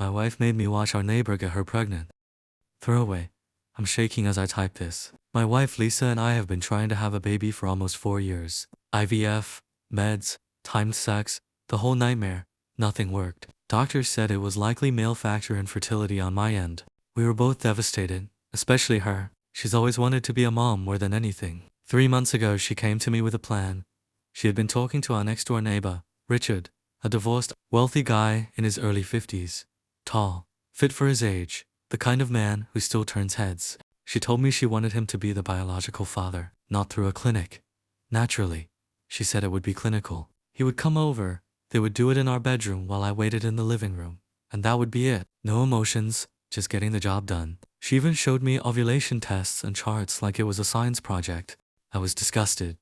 My wife made me watch our neighbor get her pregnant. Throwaway. I'm shaking as I type this. My wife Lisa and I have been trying to have a baby for almost 4 years. IVF, meds, timed sex, the whole nightmare. Nothing worked. Doctors said it was likely male factor infertility on my end. We were both devastated, especially her. She's always wanted to be a mom more than anything. 3 months ago she came to me with a plan. She had been talking to our next door neighbor, Richard, a divorced, wealthy guy in his early 50s. Tall, fit for his age, the kind of man who still turns heads. She told me she wanted him to be the biological father, not through a clinic. Naturally, she said it would be clinical. He would come over, they would do it in our bedroom while I waited in the living room. And that would be it. No emotions, just getting the job done. She even showed me ovulation tests and charts like it was a science project. I was disgusted,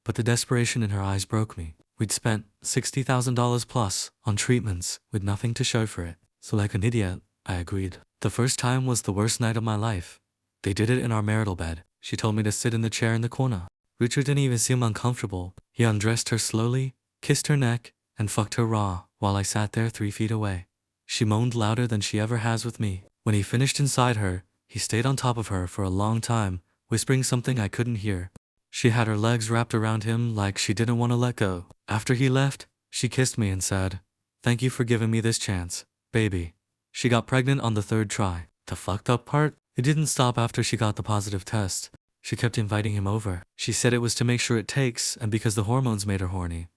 but the desperation in her eyes broke me. We'd spent $60,000 plus on treatments with nothing to show for it. So like an idiot, I agreed. The first time was the worst night of my life. They did it in our marital bed. She told me to sit in the chair in the corner. Richard didn't even seem uncomfortable. He undressed her slowly, kissed her neck, and fucked her raw while I sat there 3 feet away. She moaned louder than she ever has with me. When he finished inside her, he stayed on top of her for a long time, whispering something I couldn't hear. She had her legs wrapped around him like she didn't want to let go. After he left, she kissed me and said, "Thank you for giving me this chance, baby." She got pregnant on the 3rd try. The fucked up part? It didn't stop after she got the positive test. She kept inviting him over. She said it was to make sure it takes and because the hormones made her horny.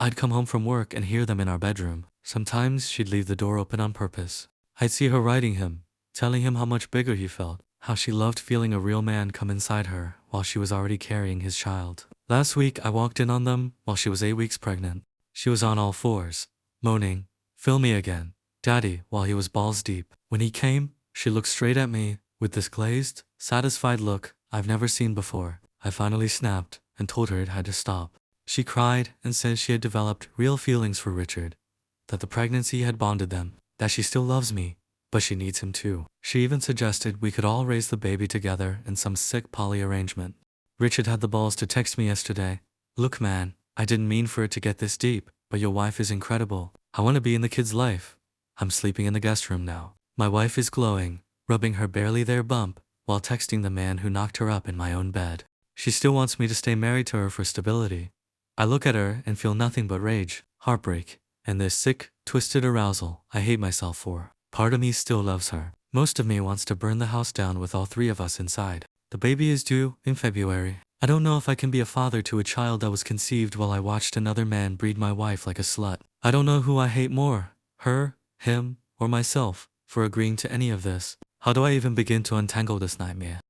I'd come home from work and hear them in our bedroom. Sometimes she'd leave the door open on purpose. I'd see her writing him, telling him how much bigger he felt, how she loved feeling a real man come inside her while she was already carrying his child. Last week I walked in on them while she was 8 weeks pregnant. She was on all fours, moaning, "Fill me again, Daddy," while he was balls deep. When he came, she looked straight at me with this glazed, satisfied look I've never seen before. I finally snapped and told her it had to stop. She cried and said she had developed real feelings for Richard, that the pregnancy had bonded them, that she still loves me, but she needs him too. She even suggested we could all raise the baby together in some sick poly arrangement. Richard had the balls to text me yesterday. "Look man, I didn't mean for it to get this deep, but your wife is incredible. I want to be in the kid's life. I'm sleeping in the guest room now." My wife is glowing, rubbing her barely there bump, while texting the man who knocked her up in my own bed. She still wants me to stay married to her for stability. I look at her and feel nothing but rage, heartbreak, and this sick, twisted arousal I hate myself for. Part of me still loves her. Most of me wants to burn the house down with all 3 of us inside. The baby is due in February. I don't know if I can be a father to a child that was conceived while I watched another man breed my wife like a slut. I don't know who I hate more, her, him, or myself, for agreeing to any of this. How do I even begin to untangle this nightmare?